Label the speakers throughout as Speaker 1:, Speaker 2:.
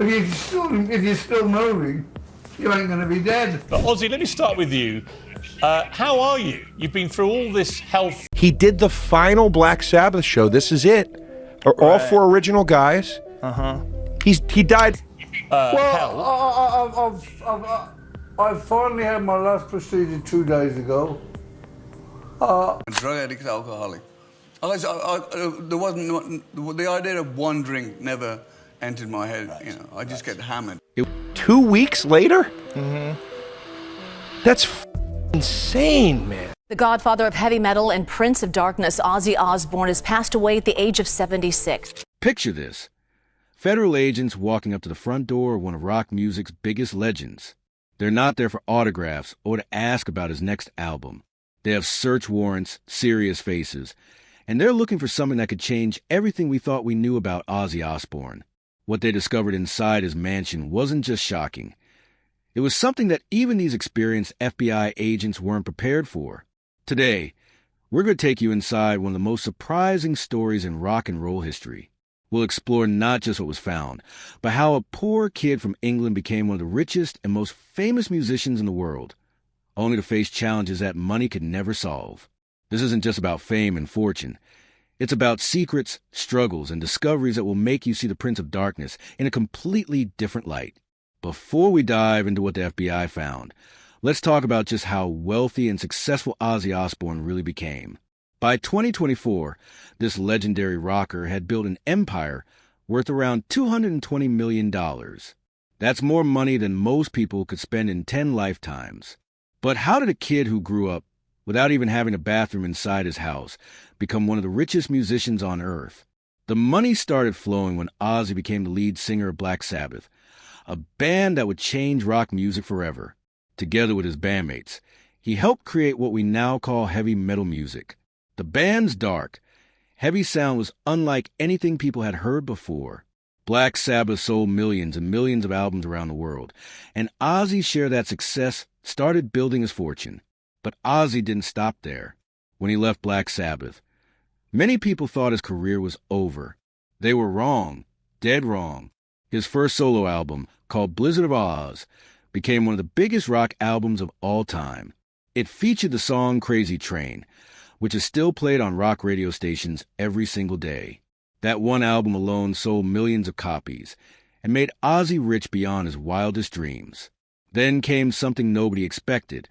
Speaker 1: If you're still moving, you ain't going to be dead.
Speaker 2: But Ozzy, let me start with you. How are you? You've been through all this health.
Speaker 3: He did the final Black Sabbath show. This is it. All four original guys. He died.
Speaker 1: I finally had my last procedure 2 days ago.
Speaker 4: Drug addict, alcoholic. There wasn't the idea of one drink never entered my head. You know, I just get hammered.
Speaker 3: 2 weeks later? That's insane, man.
Speaker 5: The godfather of heavy metal and prince of darkness, Ozzy Osbourne, has passed away at the age of 76.
Speaker 6: Picture this. Federal agents walking up to the front door of one of rock music's biggest legends. They're not there for autographs or to ask about his next album. They have search warrants, serious faces, and they're looking for something that could change everything we thought we knew about Ozzy Osbourne. What they discovered inside his mansion wasn't just shocking. It was something that even these experienced FBI agents weren't prepared for. Today, we're going to take you inside one of the most surprising stories in rock and roll history. We'll explore not just what was found, but how a poor kid from England became one of the richest and most famous musicians in the world, only to face challenges that money could never solve. This isn't just about fame and fortune. It's about secrets, struggles, and discoveries that will make you see the Prince of Darkness in a completely different light. Before we dive into what the FBI found, let's talk about just how wealthy and successful Ozzy Osbourne really became. By 2024, this legendary rocker had built an empire worth around $220 million. That's more money than most people could spend in 10 lifetimes. But how did a kid who grew up without even having a bathroom inside his house become one of the richest musicians on earth? The money started flowing when Ozzy became the lead singer of Black Sabbath, a band that would change rock music forever. Together with his bandmates, he helped create what we now call heavy metal music. The band's dark, heavy sound was unlike anything people had heard before. Black Sabbath sold millions and millions of albums around the world, and Ozzy's share of that success started building his fortune. But Ozzy didn't stop there. When he left Black Sabbath, many people thought his career was over. They were wrong, dead wrong. His first solo album, called Blizzard of Oz, became one of the biggest rock albums of all time. It featured the song Crazy Train, which is still played on rock radio stations every single day. That one album alone sold millions of copies and made Ozzy rich beyond his wildest dreams. Then came something nobody expected.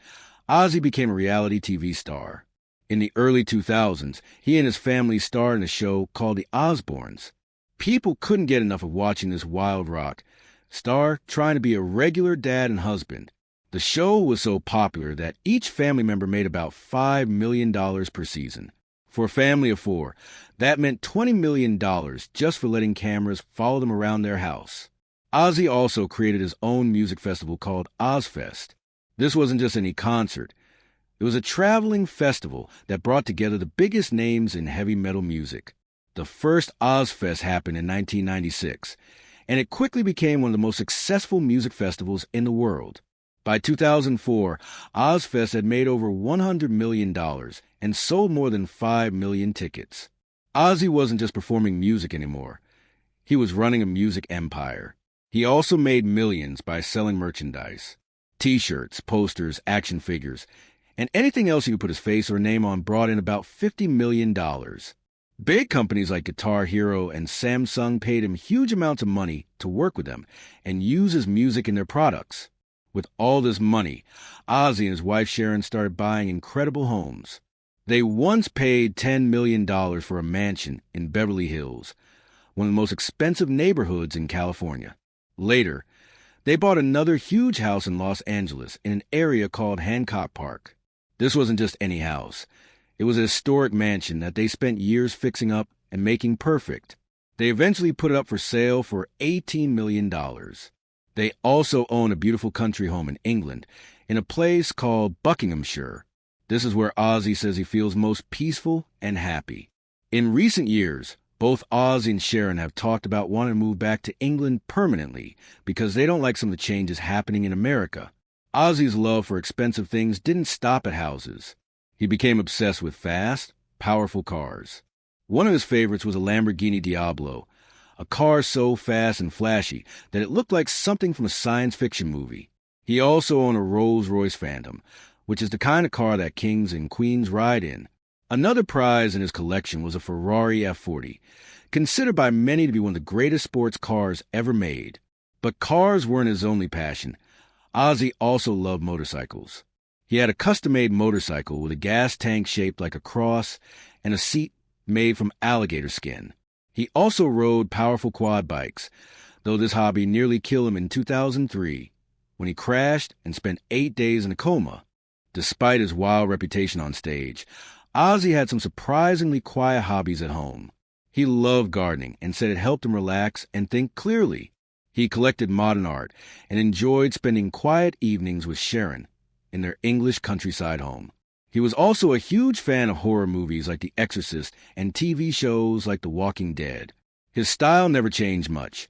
Speaker 6: Ozzy became a reality TV star. In the early 2000s, he and his family starred in a show called The Osbournes. People couldn't get enough of watching this wild rock star trying to be a regular dad and husband. The show was so popular that each family member made about $5 million per season. For a family of four, that meant $20 million just for letting cameras follow them around their house. Ozzy also created his own music festival called Ozfest. This wasn't just any concert. It was a traveling festival that brought together the biggest names in heavy metal music. The first Ozfest happened in 1996, and it quickly became one of the most successful music festivals in the world. By 2004, Ozfest had made over $100 million and sold more than 5 million tickets. Ozzy wasn't just performing music anymore. He was running a music empire. He also made millions by selling merchandise. T-shirts, posters, action figures, and anything else he could put his face or name on brought in about $50 million. Big companies like Guitar Hero and Samsung paid him huge amounts of money to work with them and use his music in their products. With all this money, Ozzy and his wife Sharon started buying incredible homes. They once paid $10 million for a mansion in Beverly Hills, one of the most expensive neighborhoods in California. Later, they bought another huge house in Los Angeles in an area called Hancock Park. This wasn't just any house. It was a historic mansion that they spent years fixing up and making perfect. They eventually put it up for sale for $18 million. They also own a beautiful country home in England, in a place called Buckinghamshire. This is where Ozzy says he feels most peaceful and happy. In recent years, both Ozzy and Sharon have talked about wanting to move back to England permanently because they don't like some of the changes happening in America. Ozzy's love for expensive things didn't stop at houses. He became obsessed with fast, powerful cars. One of his favorites was a Lamborghini Diablo, a car so fast and flashy that it looked like something from a science fiction movie. He also owned a Rolls-Royce Phantom, which is the kind of car that kings and queens ride in. Another prize in his collection was a Ferrari F40, considered by many to be one of the greatest sports cars ever made. But cars weren't his only passion. Ozzy also loved motorcycles. He had a custom-made motorcycle with a gas tank shaped like a cross and a seat made from alligator skin. He also rode powerful quad bikes, though this hobby nearly killed him in 2003 when he crashed and spent 8 days in a coma. Despite his wild reputation on stage, Ozzy had some surprisingly quiet hobbies at home. He loved gardening and said it helped him relax and think clearly. He collected modern art and enjoyed spending quiet evenings with Sharon in their English countryside home. He was also a huge fan of horror movies like The Exorcist and TV shows like The Walking Dead. His style never changed much.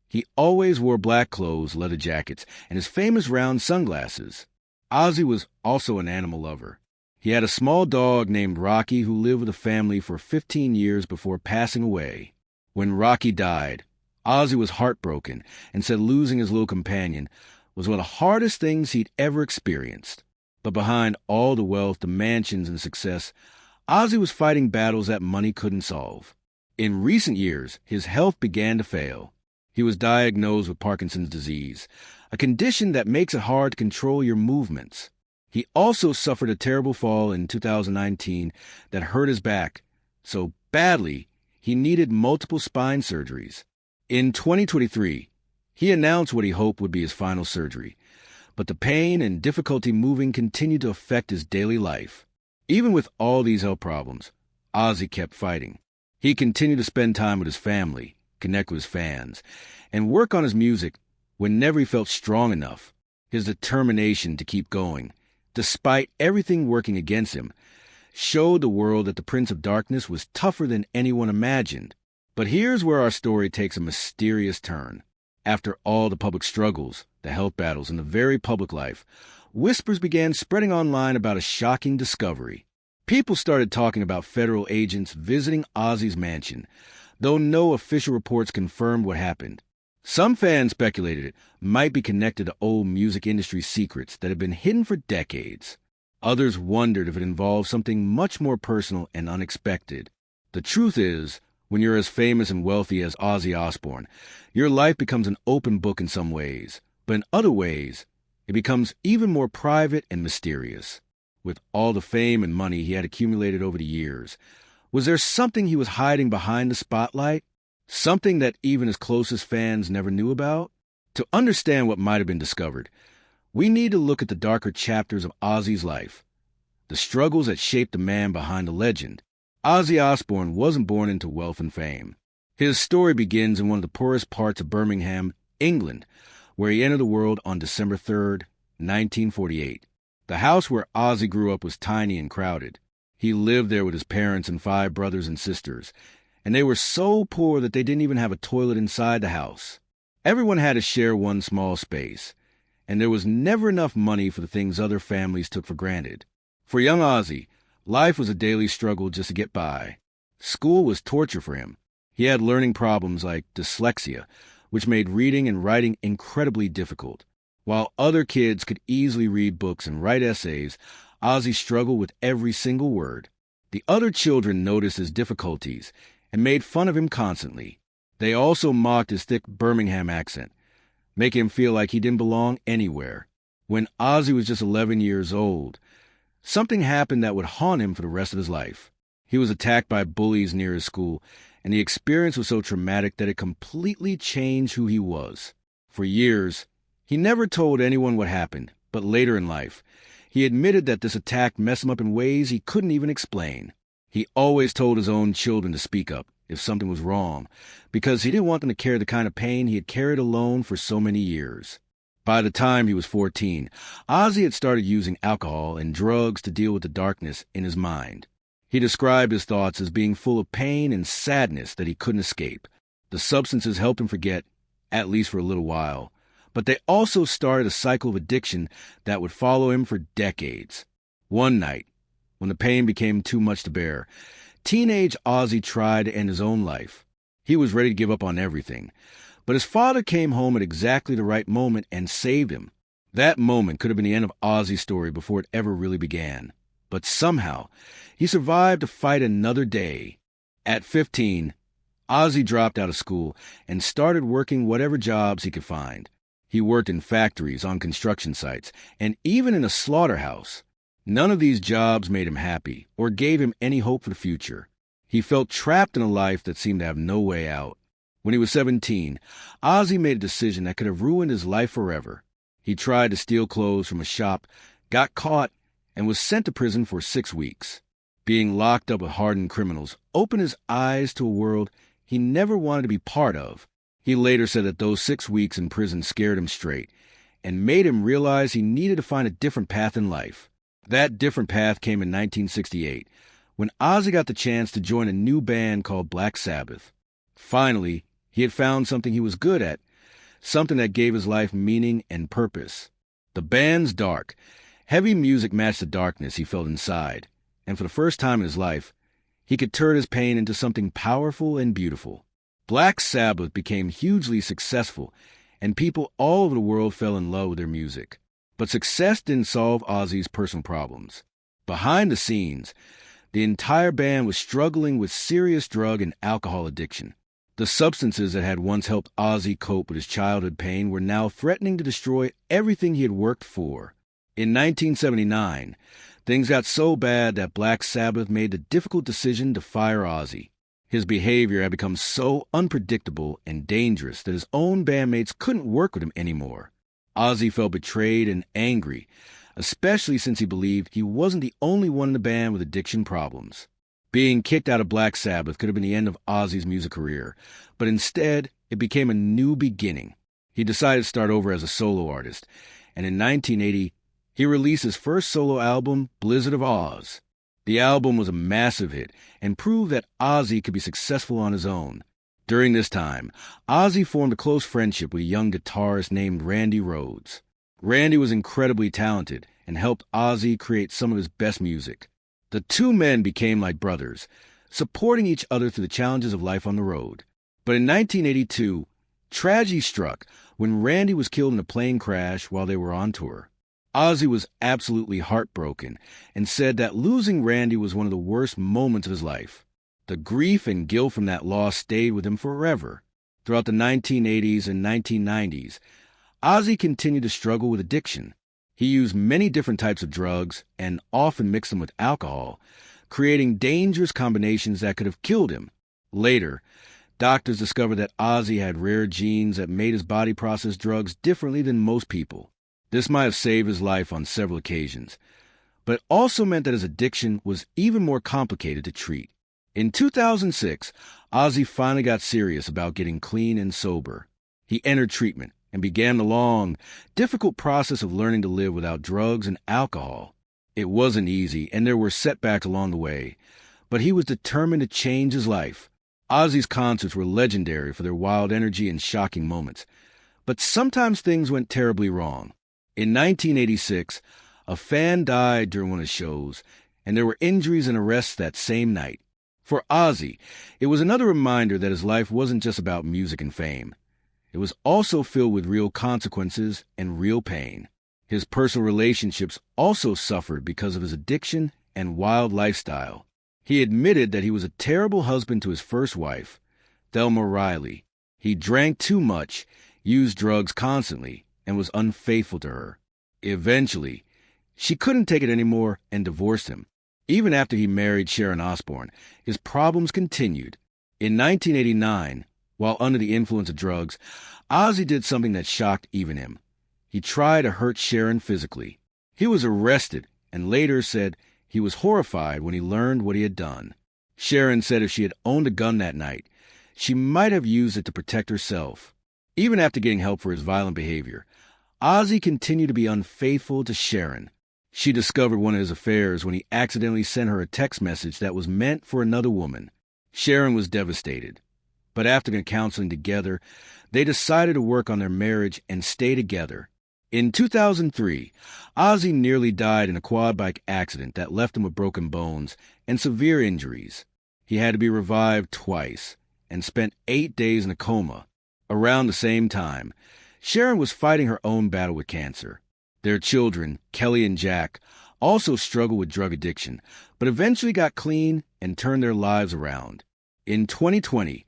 Speaker 6: He always wore black clothes, leather jackets, and his famous round sunglasses. Ozzy was also an animal lover. He had a small dog named Rocky who lived with the family for 15 years before passing away. When Rocky died, Ozzy was heartbroken and said losing his little companion was one of the hardest things he'd ever experienced. But behind all the wealth, the mansions, and success, Ozzy was fighting battles that money couldn't solve. In recent years, his health began to fail. He was diagnosed with Parkinson's disease, a condition that makes it hard to control your movements. He also suffered a terrible fall in 2019 that hurt his back so badly he needed multiple spine surgeries. In 2023, he announced what he hoped would be his final surgery, but the pain and difficulty moving continued to affect his daily life. Even with all these health problems, Ozzy kept fighting. He continued to spend time with his family, connect with his fans, and work on his music whenever he felt strong enough. His determination to keep going, despite everything working against him, showed the world that the Prince of Darkness was tougher than anyone imagined. But here's where our story takes a mysterious turn. After all the public struggles, the health battles, and the very public life, whispers began spreading online about a shocking discovery. People started talking about federal agents visiting Ozzy's mansion, though no official reports confirmed what happened. Some fans speculated it might be connected to old music industry secrets that had been hidden for decades. Others wondered if it involved something much more personal and unexpected. The truth is, when you're as famous and wealthy as Ozzy Osbourne, your life becomes an open book in some ways, but in other ways, it becomes even more private and mysterious. With all the fame and money he had accumulated over the years, was there something he was hiding behind the spotlight? Something that even his closest fans never knew about? To understand what might have been discovered, we need to look at the darker chapters of Ozzy's life, the struggles that shaped the man behind the legend. Ozzy Osbourne wasn't born into wealth and fame. His story begins in one of the poorest parts of Birmingham, England, where he entered the world on December 3rd, 1948. The house where Ozzy grew up was tiny and crowded. He lived there with his parents and 5 brothers and sisters, and they were so poor that they didn't even have a toilet inside the house. Everyone had to share one small space, and there was never enough money for the things other families took for granted. For young Ozzy, life was a daily struggle just to get by. School was torture for him. He had learning problems like dyslexia, which made reading and writing incredibly difficult. While other kids could easily read books and write essays, Ozzy struggled with every single word. The other children noticed his difficulties and made fun of him constantly. They also mocked his thick Birmingham accent, making him feel like he didn't belong anywhere. When Ozzy was just 11 years old, something happened that would haunt him for the rest of his life. He was attacked by bullies near his school, and the experience was so traumatic that it completely changed who he was. For years, he never told anyone what happened, but later in life, he admitted that this attack messed him up in ways he couldn't even explain. He always told his own children to speak up if something was wrong, because he didn't want them to carry the kind of pain he had carried alone for so many years. By the time he was 14, Ozzy had started using alcohol and drugs to deal with the darkness in his mind. He described his thoughts as being full of pain and sadness that he couldn't escape. The substances helped him forget, at least for a little while, but they also started a cycle of addiction that would follow him for decades. One night, when the pain became too much to bear, teenage Ozzy tried to end his own life. He was ready to give up on everything. But his father came home at exactly the right moment and saved him. That moment could have been the end of Ozzy's story before it ever really began. But somehow, he survived to fight another day. At 15, Ozzy dropped out of school and started working whatever jobs he could find. He worked in factories, on construction sites, and even in a slaughterhouse. None of these jobs made him happy or gave him any hope for the future. He felt trapped in a life that seemed to have no way out. When he was 17, Ozzy made a decision that could have ruined his life forever. He tried to steal clothes from a shop, got caught, and was sent to prison for 6 weeks. Being locked up with hardened criminals opened his eyes to a world he never wanted to be part of. He later said that those 6 weeks in prison scared him straight and made him realize he needed to find a different path in life. That different path came in 1968, when Ozzy got the chance to join a new band called Black Sabbath. Finally, he had found something he was good at, something that gave his life meaning and purpose. The band's dark, heavy music matched the darkness he felt inside, and for the first time in his life, he could turn his pain into something powerful and beautiful. Black Sabbath became hugely successful, and people all over the world fell in love with their music. But success didn't solve Ozzy's personal problems. Behind the scenes, the entire band was struggling with serious drug and alcohol addiction. The substances that had once helped Ozzy cope with his childhood pain were now threatening to destroy everything he had worked for. In 1979, things got so bad that Black Sabbath made the difficult decision to fire Ozzy. His behavior had become so unpredictable and dangerous that his own bandmates couldn't work with him anymore. Ozzy felt betrayed and angry, especially since he believed he wasn't the only one in the band with addiction problems. Being kicked out of Black Sabbath could have been the end of Ozzy's music career, but instead, it became a new beginning. He decided to start over as a solo artist, and in 1980, he released his first solo album, Blizzard of Oz. The album was a massive hit and proved that Ozzy could be successful on his own. During this time, Ozzy formed a close friendship with a young guitarist named Randy Rhoads. Randy was incredibly talented and helped Ozzy create some of his best music. The two men became like brothers, supporting each other through the challenges of life on the road. But in 1982, tragedy struck when Randy was killed in a plane crash while they were on tour. Ozzy was absolutely heartbroken and said that losing Randy was one of the worst moments of his life. The grief and guilt from that loss stayed with him forever. Throughout the 1980s and 1990s, Ozzy continued to struggle with addiction. He used many different types of drugs and often mixed them with alcohol, creating dangerous combinations that could have killed him. Later, doctors discovered that Ozzy had rare genes that made his body process drugs differently than most people. This might have saved his life on several occasions, but it also meant that his addiction was even more complicated to treat. In 2006, Ozzy finally got serious about getting clean and sober. He entered treatment and began the long, difficult process of learning to live without drugs and alcohol. It wasn't easy, and there were setbacks along the way, but he was determined to change his life. Ozzy's concerts were legendary for their wild energy and shocking moments, but sometimes things went terribly wrong. In 1986, a fan died during one of his shows, and there were injuries and arrests that same night. For Ozzy, it was another reminder that his life wasn't just about music and fame. It was also filled with real consequences and real pain. His personal relationships also suffered because of his addiction and wild lifestyle. He admitted that he was a terrible husband to his first wife, Thelma Riley. He drank too much, used drugs constantly, and was unfaithful to her. Eventually, she couldn't take it anymore and divorced him. Even after he married Sharon Osbourne, his problems continued. In 1989, while under the influence of drugs, Ozzy did something that shocked even him. He tried to hurt Sharon physically. He was arrested and later said he was horrified when he learned what he had done. Sharon said if she had owned a gun that night, she might have used it to protect herself. Even after getting help for his violent behavior, Ozzy continued to be unfaithful to Sharon. She discovered one of his affairs when he accidentally sent her a text message that was meant for another woman. Sharon was devastated. But after counseling together, they decided to work on their marriage and stay together. In 2003, Ozzy nearly died in a quad bike accident that left him with broken bones and severe injuries. He had to be revived twice, and spent 8 days in a coma. Around the same time, Sharon was fighting her own battle with cancer. Their children, Kelly and Jack, also struggled with drug addiction, but eventually got clean and turned their lives around. In 2020,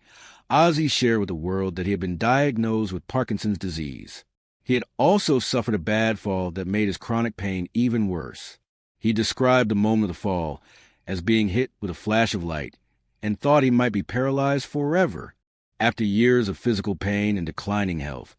Speaker 6: Ozzy shared with the world that he had been diagnosed with Parkinson's disease. He had also suffered a bad fall that made his chronic pain even worse. He described the moment of the fall as being hit with a flash of light and thought he might be paralyzed forever. After years of physical pain and declining health,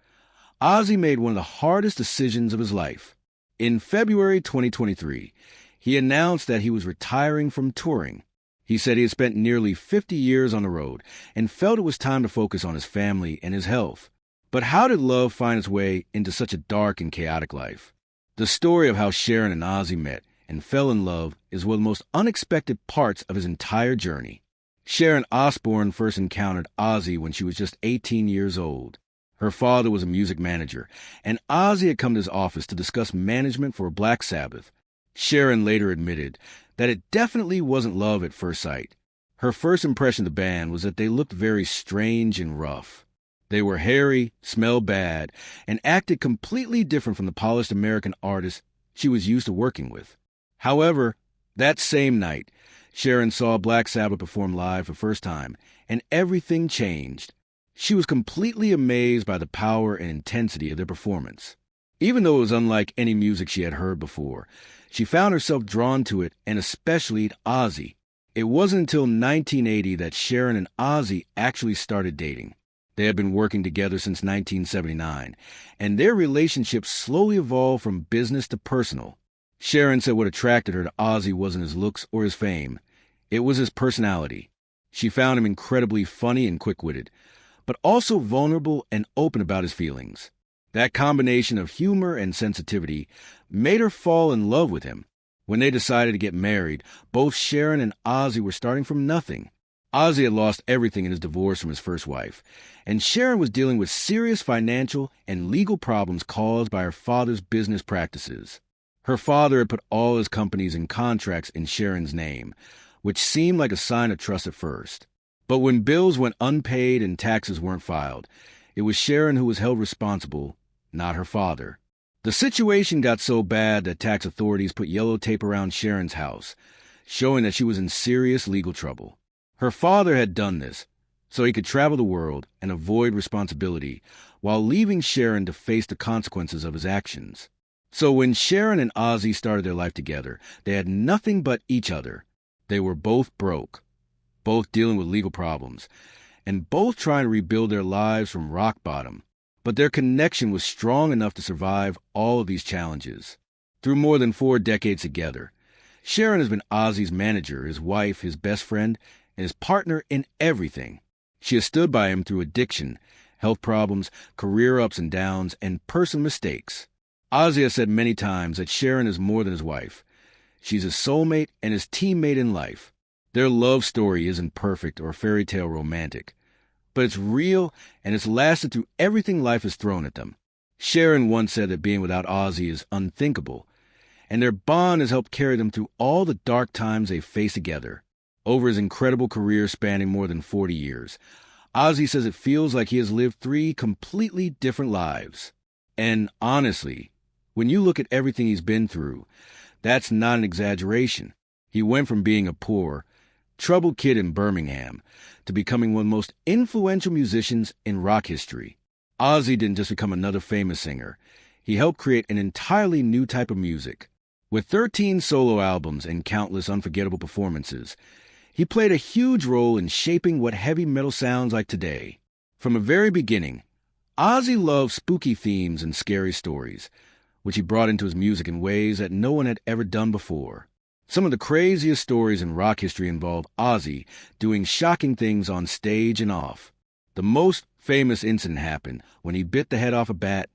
Speaker 6: Ozzy made one of the hardest decisions of his life. In February 2023, he announced that he was retiring from touring. He said he had spent nearly 50 years on the road and felt it was time to focus on his family and his health. But how did love find its way into such a dark and chaotic life? The story of how Sharon and Ozzy met and fell in love is one of the most unexpected parts of his entire journey. Sharon Osbourne first encountered Ozzy when she was just 18 years old. Her father was a music manager, and Ozzy had come to his office to discuss management for Black Sabbath. Sharon later admitted that it definitely wasn't love at first sight. Her first impression of the band was that they looked very strange and rough. They were hairy, smelled bad, and acted completely different from the polished American artists she was used to working with. However, that same night, Sharon saw Black Sabbath perform live for the first time, and everything changed. She was completely amazed by the power and intensity of their performance. Even though it was unlike any music she had heard before, she found herself drawn to it, and especially Ozzy. It wasn't until 1980 that Sharon and Ozzy actually started dating. They had been working together since 1979, and their relationship slowly evolved from business to personal. Sharon said what attracted her to Ozzy wasn't his looks or his fame. It was his personality. She found him incredibly funny and quick-witted, but also vulnerable and open about his feelings. That combination of humor and sensitivity made her fall in love with him. When they decided to get married, both Sharon and Ozzy were starting from nothing. Ozzy had lost everything in his divorce from his first wife, and Sharon was dealing with serious financial and legal problems caused by her father's business practices. Her father had put all his companies and contracts in Sharon's name, which seemed like a sign of trust at first. But when bills went unpaid and taxes weren't filed, it was Sharon who was held responsible, not her father. The situation got so bad that tax authorities put yellow tape around Sharon's house, showing that she was in serious legal trouble. Her father had done this so he could travel the world and avoid responsibility while leaving Sharon to face the consequences of his actions. So when Sharon and Ozzy started their life together, they had nothing but each other. They were both broke, both dealing with legal problems, and both trying to rebuild their lives from rock bottom. But their connection was strong enough to survive all of these challenges. Through more than 4 decades together, Sharon has been Ozzy's manager, his wife, his best friend, and his partner in everything. She has stood by him through addiction, health problems, career ups and downs, and personal mistakes. Ozzy has said many times that Sharon is more than his wife. She's his soulmate and his teammate in life. Their love story isn't perfect or fairy tale romantic, but it's real and it's lasted through everything life has thrown at them. Sharon once said that being without Ozzy is unthinkable, and their bond has helped carry them through all the dark times they've faced together. Over his incredible career spanning more than 40 years, Ozzy says it feels like he has lived 3 completely different lives. And honestly, when you look at everything he's been through, that's not an exaggeration. He went from being a poor, troubled kid in Birmingham to becoming one of the most influential musicians in rock history. Ozzy didn't just become another famous singer. He helped create an entirely new type of music. With 13 solo albums and countless unforgettable performances, he played a huge role in shaping what heavy metal sounds like today. From the very beginning, Ozzy loved spooky themes and scary stories, which he brought into his music in ways that no one had ever done before. Some of the craziest stories in rock history involve Ozzy doing shocking things on stage and off. The most famous incident happened when he bit the head off a bat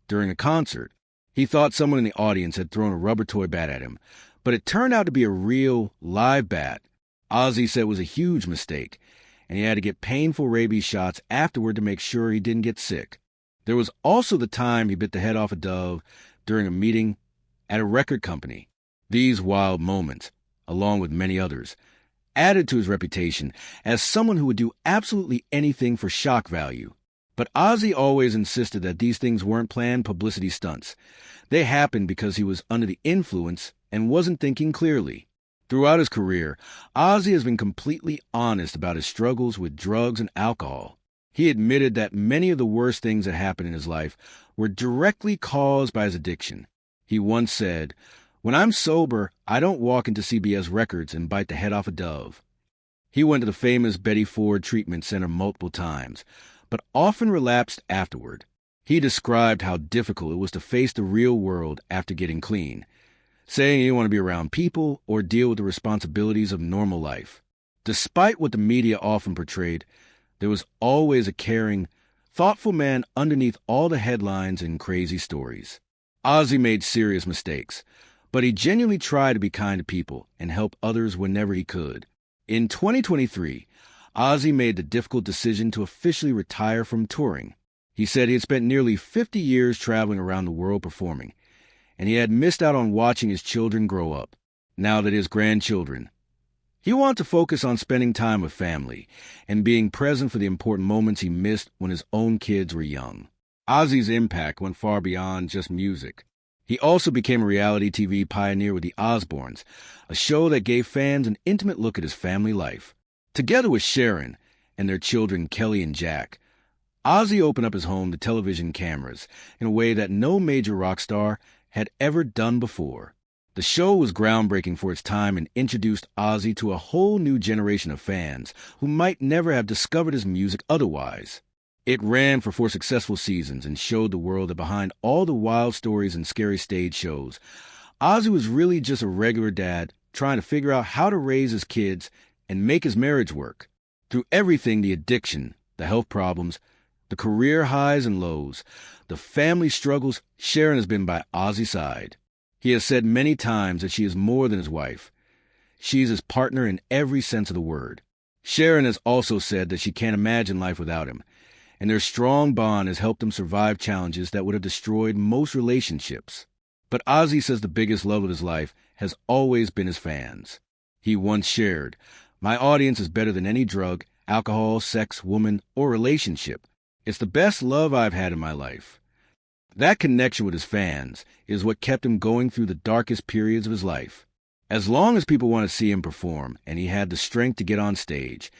Speaker 6: during a concert. He thought someone in the audience had thrown a rubber toy bat at him, but it turned out to be a real, live bat. Ozzy said it was a huge mistake, and he had to get painful rabies shots afterward to make sure he didn't get sick. There was also the time he bit the head off a dove during a meeting at a record company. These wild moments, along with many others, added to his reputation as someone who would do absolutely anything for shock value. But Ozzy always insisted that these things weren't planned publicity stunts. They happened because he was under the influence and wasn't thinking clearly. Throughout his career, Ozzy has been completely honest about his struggles with drugs and alcohol. He admitted that many of the worst things that happened in his life were directly caused by his addiction. He once said, "When I'm sober, I don't walk into CBS Records and bite the head off a dove." He went to the famous Betty Ford Treatment Center multiple times, but often relapsed afterward. He described how difficult it was to face the real world after getting clean, saying he didn't want to be around people or deal with the responsibilities of normal life. Despite what the media often portrayed, there was always a caring, thoughtful man underneath all the headlines and crazy stories. Ozzy made serious mistakes, but he genuinely tried to be kind to people and help others whenever he could. In 2023, Ozzy made the difficult decision to officially retire from touring. He said he had spent nearly 50 years traveling around the world performing, and he had missed out on watching his children grow up, now that his grandchildren. He wanted to focus on spending time with family and being present for the important moments he missed when his own kids were young. Ozzy's impact went far beyond just music. He also became a reality TV pioneer with the Osbournes, a show that gave fans an intimate look at his family life. Together with Sharon and their children Kelly and Jack, Ozzy opened up his home to television cameras in a way that no major rock star had ever done before. The show was groundbreaking for its time and introduced Ozzy to a whole new generation of fans who might never have discovered his music otherwise. It ran for 4 successful seasons and showed the world that behind all the wild stories and scary stage shows, Ozzy was really just a regular dad trying to figure out how to raise his kids and make his marriage work. Through everything, the addiction, the health problems, the career highs and lows, the family struggles, Sharon has been by Ozzy's side. He has said many times that she is more than his wife. She's his partner in every sense of the word. Sharon has also said that she can't imagine life without him, and their strong bond has helped them survive challenges that would have destroyed most relationships. But Ozzy says the biggest love of his life has always been his fans. He once shared, "My audience is better than any drug, alcohol, sex, woman, or relationship. It's the best love I've had in my life." That connection with his fans is what kept him going through the darkest periods of his life. As long as people wanted to see him perform and he had the strength to get on stage,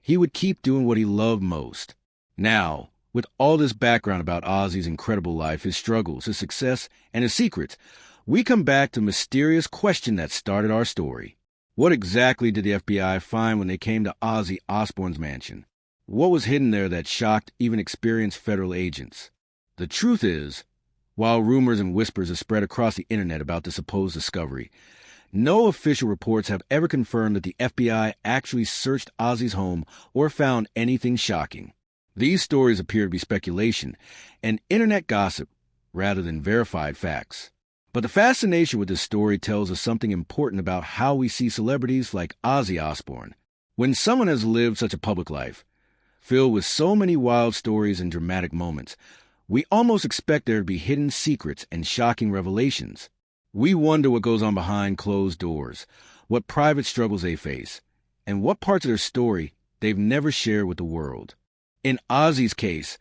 Speaker 6: he would keep doing what he loved most. Now, with all this background about Ozzy's incredible life, his struggles, his success, and his secrets, we come back to the mysterious question that started our story. What exactly did the FBI find when they came to Ozzy Osbourne's mansion? What was hidden there that shocked even experienced federal agents? The truth is, while rumors and whispers have spread across the internet about the supposed discovery, no official reports have ever confirmed that the FBI actually searched Ozzy's home or found anything shocking. These stories appear to be speculation and internet gossip rather than verified facts. But the fascination with this story tells us something important about how we see celebrities like Ozzy Osbourne. When someone has lived such a public life, filled with so many wild stories and dramatic moments, we almost expect there to be hidden secrets and shocking revelations. We wonder what goes on behind closed doors, what private struggles they face, and what parts of their story they've never shared with the world. In Ozzy's case,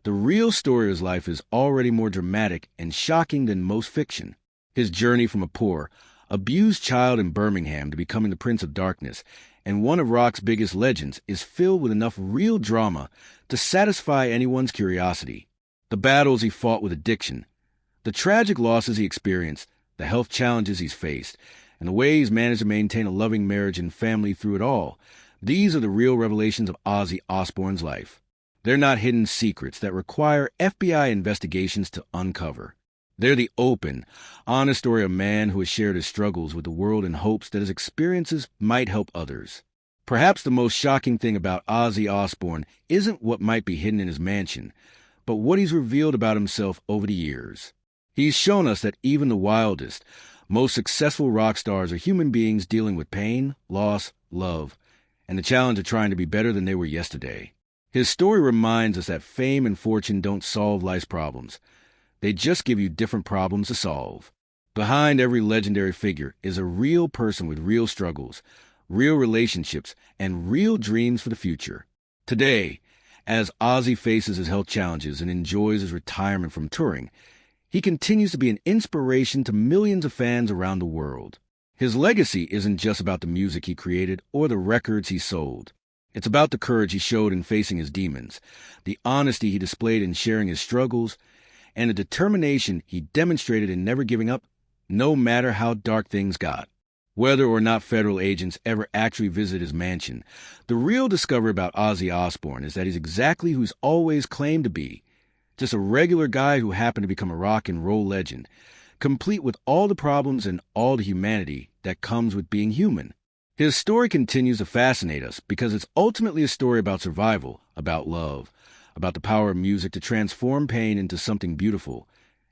Speaker 6: the real story of his life is already more dramatic and shocking than most fiction. His journey from a poor, abused child in Birmingham to becoming the Prince of Darkness and one of rock's biggest legends is filled with enough real drama to satisfy anyone's curiosity. The battles he fought with addiction, the tragic losses he experienced, the health challenges he's faced, and the way he's managed to maintain a loving marriage and family through it all, these are the real revelations of Ozzy Osbourne's life. They're not hidden secrets that require FBI investigations to uncover. They're the open, honest story of a man who has shared his struggles with the world in hopes that his experiences might help others. Perhaps the most shocking thing about Ozzy Osbourne isn't what might be hidden in his mansion, but what he's revealed about himself over the years. He's shown us that even the wildest, most successful rock stars are human beings dealing with pain, loss, love, and the challenge of trying to be better than they were yesterday. His story reminds us that fame and fortune don't solve life's problems. They just give you different problems to solve. Behind every legendary figure is a real person with real struggles, real relationships, and real dreams for the future. Today, as Ozzy faces his health challenges and enjoys his retirement from touring, he continues to be an inspiration to millions of fans around the world. His legacy isn't just about the music he created or the records he sold. It's about the courage he showed in facing his demons, the honesty he displayed in sharing his struggles, and the determination he demonstrated in never giving up, no matter how dark things got. Whether or not federal agents ever actually visit his mansion, the real discovery about Ozzy Osbourne is that he's exactly who he's always claimed to be, just a regular guy who happened to become a rock and roll legend, complete with all the problems and all the humanity that comes with being human. His story continues to fascinate us because it's ultimately a story about survival, about love, about the power of music to transform pain into something beautiful,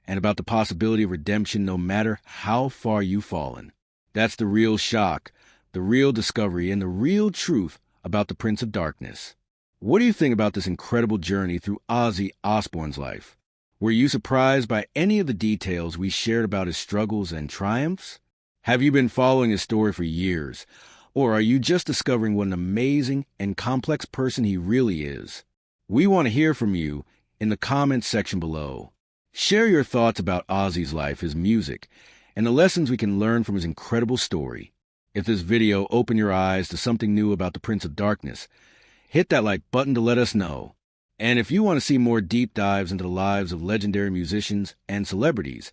Speaker 6: and about the possibility of redemption no matter how far you've fallen. That's the real shock, the real discovery, and the real truth about the Prince of Darkness. What do you think about this incredible journey through Ozzy Osbourne's life? Were you surprised by any of the details we shared about his struggles and triumphs? Have you been following his story for years? Or are you just discovering what an amazing and complex person he really is? We want to hear from you in the comments section below. Share your thoughts about Ozzy's life, his music, and the lessons we can learn from his incredible story. If this video opened your eyes to something new about the Prince of Darkness, hit that like button to let us know. And if you want to see more deep dives into the lives of legendary musicians and celebrities,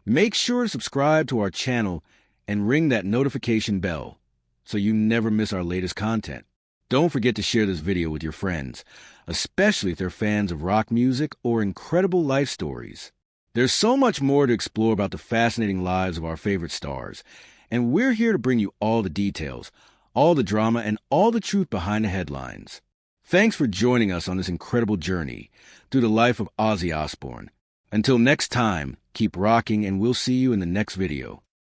Speaker 6: make sure to subscribe to our channel and ring that notification bell so you never miss our latest content. Don't forget to share this video with your friends, especially if they're fans of rock music or incredible life stories. There's so much more to explore about the fascinating lives of our favorite stars, and we're here to bring you all the details, all the drama, and all the truth behind the headlines. Thanks for joining us on this incredible journey through the life of Ozzy Osbourne. Until next time, keep rocking, and we'll see you in the next video.